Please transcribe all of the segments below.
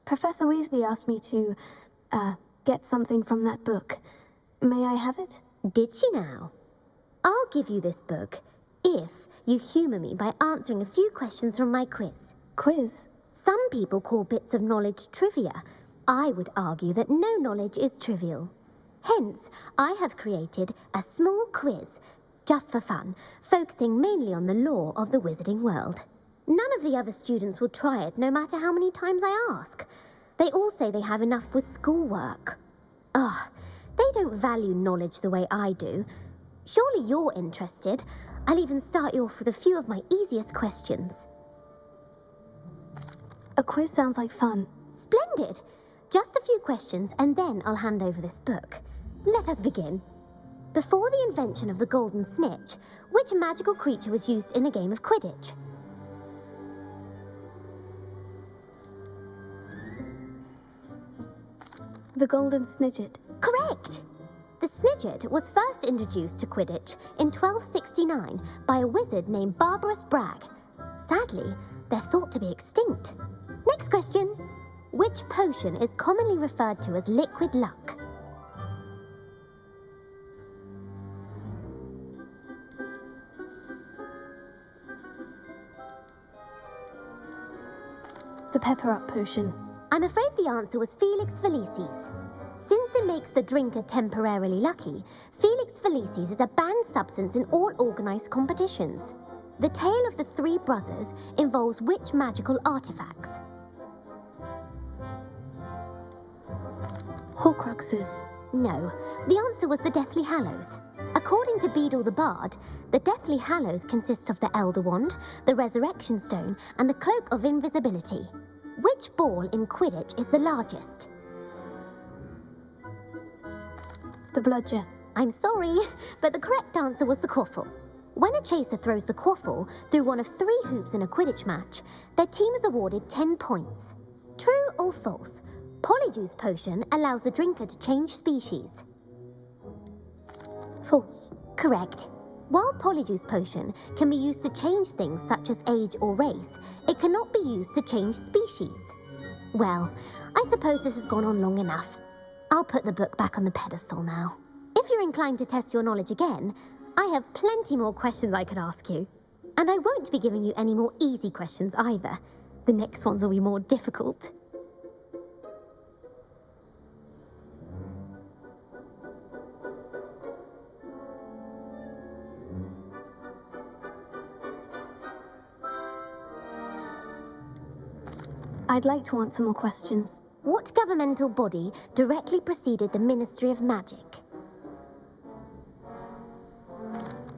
Professor Weasley asked me to, get something from that book. May I have it? Did she now? I'll give you this book if you humour me by answering a few questions from my quiz. Quiz? Some people call bits of knowledge trivia. I would argue that no knowledge is trivial. Hence, I have created a small quiz, just for fun, focusing mainly on the lore of the wizarding world. None of the other students will try it, no matter how many times I ask. They all say they have enough with schoolwork. Ugh, they don't value knowledge the way I do. Surely you're interested. I'll even start you off with a few of my easiest questions. A quiz sounds like fun. Splendid! Just a few questions and then I'll hand over this book. Let us begin. Before the invention of the golden snitch, which magical creature was used in a game of Quidditch? The golden snidget. Correct! The snidget was first introduced to Quidditch in 1269 by a wizard named Barbarous Bragg. Sadly, they're thought to be extinct. Next question. Which potion is commonly referred to as liquid luck? The pepper-up potion. I'm afraid the answer was Felix Felicis. Since it makes the drinker temporarily lucky, Felix Felicis is a banned substance in all organised competitions. The tale of the three brothers involves which magical artifacts? Horcruxes. No, the answer was the Deathly Hallows. According to Beedle the Bard, the Deathly Hallows consists of the Elder Wand, the Resurrection Stone, and the Cloak of Invisibility. Which ball in Quidditch is the largest? The bludger. I'm sorry, but the correct answer was the quaffle. When a chaser throws the quaffle through one of 3 hoops in a Quidditch match, their team is awarded 10 points. True or false? Polyjuice potion allows the drinker to change species. False. Correct. While Polyjuice potion can be used to change things such as age or race, it cannot be used to change species. Well, I suppose this has gone on long enough. I'll put the book back on the pedestal now. If you're inclined to test your knowledge again, I have plenty more questions I could ask you. And I won't be giving you any more easy questions either. The next ones will be more difficult. I'd like to answer more questions. What governmental body directly preceded the Ministry of Magic?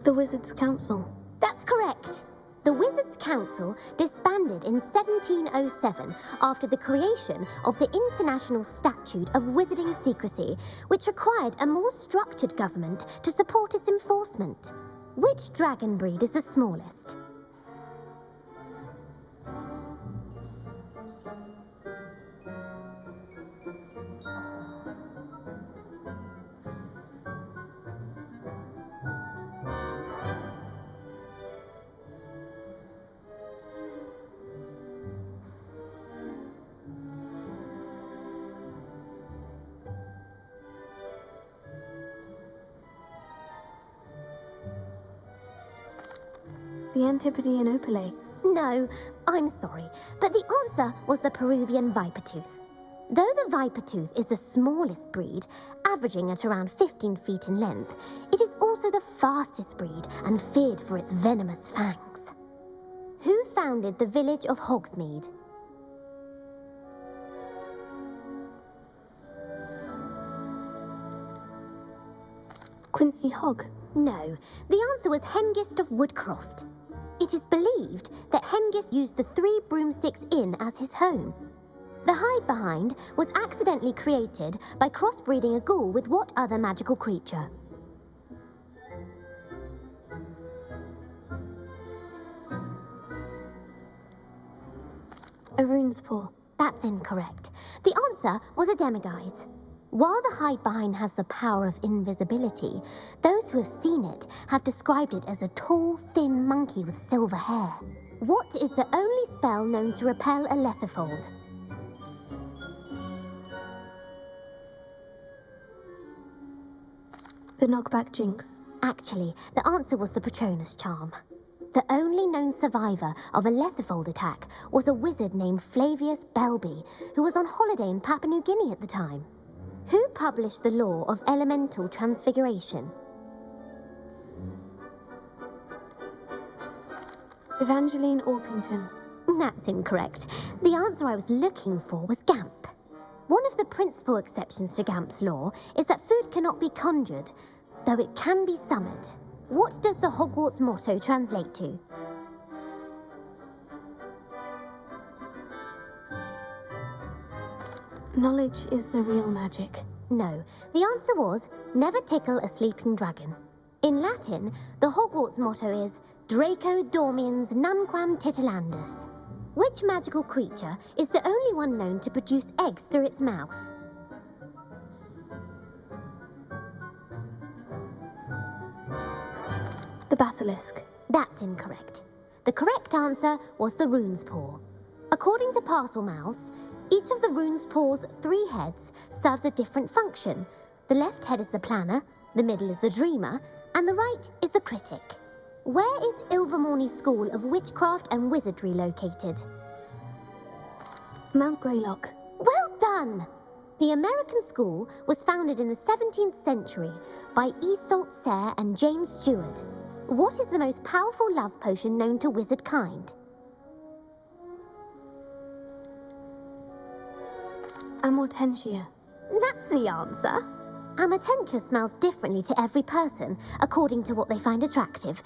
The Wizards' Council. That's correct. The Wizards' Council disbanded in 1707 after the creation of the International Statute of Wizarding Secrecy, which required a more structured government to support its enforcement. Which dragon breed is the smallest? The Antipode and Opale. No, I'm sorry, but the answer was the Peruvian Vipertooth. Though the Vipertooth is the smallest breed, averaging at around 15 feet in length, it is also the fastest breed and feared for its venomous fangs. Who founded the village of Hogsmeade? Quincy Hogg. No, the answer was Hengist of Woodcroft. It is believed that Hengist used the 3 Broomsticks Inn as his home. The hide-behind was accidentally created by crossbreeding a ghoul with what other magical creature? A runespaw. That's incorrect. The answer was a demiguise. While the hide-behind has the power of invisibility, those who have seen it have described it as a tall, thin monkey with silver hair. What is the only spell known to repel a lethifold? The knockback jinx. Actually, the answer was the Patronus charm. The only known survivor of a Lethifold attack was a wizard named ThaliasBeleg, who was on holiday in Papua New Guinea at the time. Who published the law of elemental transfiguration? Evangeline Orpington. That's incorrect. The answer I was looking for was Gamp. One of the principal exceptions to Gamp's law is that food cannot be conjured, though it can be summoned. What does the Hogwarts motto translate to? Knowledge is the real magic. No, the answer was, never tickle a sleeping dragon. In Latin, the Hogwarts motto is Draco dormiens nunquam titilandus. Which magical creature is the only one known to produce eggs through its mouth? The basilisk. That's incorrect. The correct answer was the rune's paw. According to Parselmouths, each of the rune's paw's 3 heads serves a different function. The left head is the planner, the middle is the dreamer, and the right is the critic. Where is Ilvermorny School of Witchcraft and Wizardry located? Mount Greylock. Well done! The American school was founded in the 17th century by Isolde Sayre and James Stewart. What is the most powerful love potion known to wizard kind? Amortentia. That's the answer. Amortentia smells differently to every person, according to what they find attractive,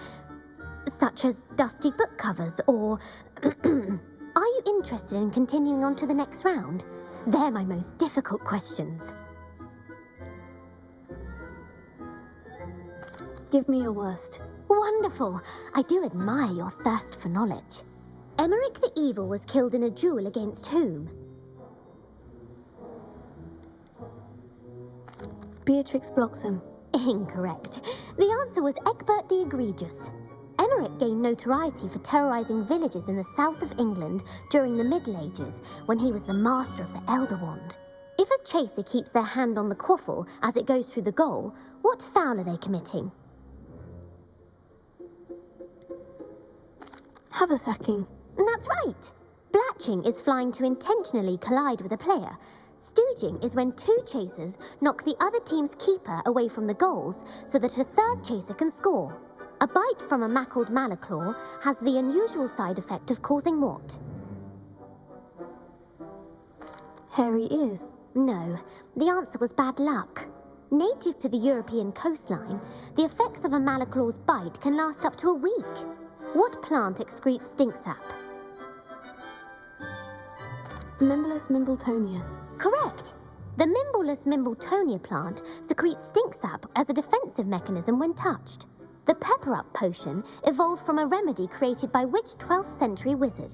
such as dusty book covers or... Are you interested in continuing on to the next round? They're my most difficult questions. Give me your worst. Wonderful. I do admire your thirst for knowledge. Emmerich the Evil was killed in a duel against whom? Beatrix Bloxham. Incorrect. The answer was Egbert the Egregious. Emmerich gained notoriety for terrorizing villages in the south of England during the Middle Ages when he was the master of the Elder Wand. If a chaser keeps their hand on the quaffle as it goes through the goal, what foul are they committing? Haversacking. That's right. Blatching is flying to intentionally collide with a player. Stooging is when 2 chasers knock the other team's keeper away from the goals so that a 3rd chaser can score. A bite from a mackled malaclaw has the unusual side effect of causing what? Hairy ears. No, the answer was bad luck. Native to the European coastline, the effects of a malaclaw's bite can last up to a week. What plant excretes stink sap? Mimblus Mimbletonia. Correct. The Mimblus Mimbletonia plant secretes stink sap as a defensive mechanism when touched. The pepper-up potion evolved from a remedy created by which 12th century wizard?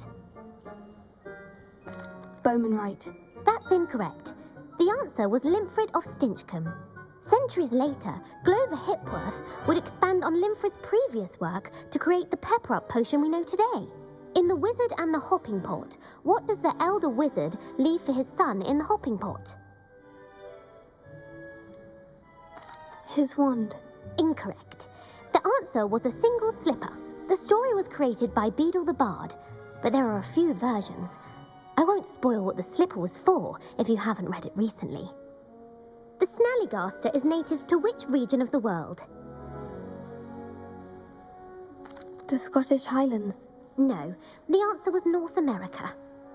Bowman Wright. That's incorrect. The answer was Limfrid of Stinchcombe. Centuries later, Glover Hipworth would expand on Limfrid's previous work to create the pepper-up potion we know today. In The Wizard and the Hopping Pot, what does the elder wizard leave for his son in the hopping pot? His wand. Incorrect. The answer was a single slipper. The story was created by Beadle the Bard, but there are a few versions. I won't spoil what the slipper was for if you haven't read it recently. The Snallygaster is native to which region of the world? The Scottish Highlands. No, the answer was North America.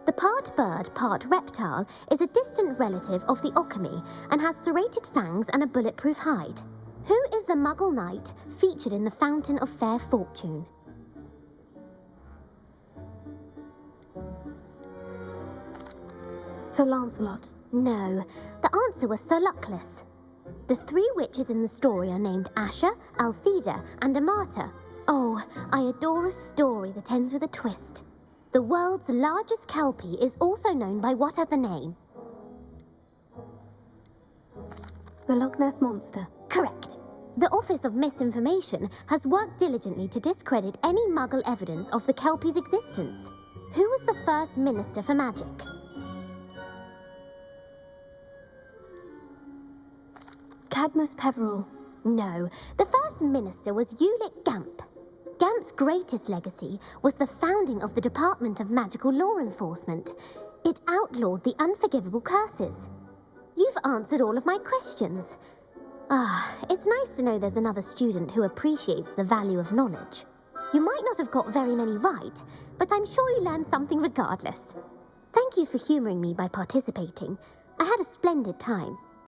The part bird, part reptile is a distant relative of the Occamy and has serrated fangs and a bulletproof hide. Who is the Muggle knight featured in the Fountain of Fair Fortune? Sir Lancelot. No, the answer was Sir Luckless. The 3 witches in the story are named Asher, Altheda, and Amata. Oh, I adore a story that ends with a twist. The world's largest kelpie is also known by what other name? The Loch Ness Monster. Correct. The Office of Misinformation has worked diligently to discredit any Muggle evidence of the kelpie's existence. Who was the first Minister for Magic? Cadmus Peverell. No, the first minister was Ulick Gamp. Gamp's greatest legacy was the founding of the Department of Magical Law Enforcement. It outlawed the unforgivable curses. You've answered all of my questions. It's nice to know there's another student who appreciates the value of knowledge. You might not have got very many right, but I'm sure you learned something regardless. Thank you for humoring me by participating. I had a splendid time.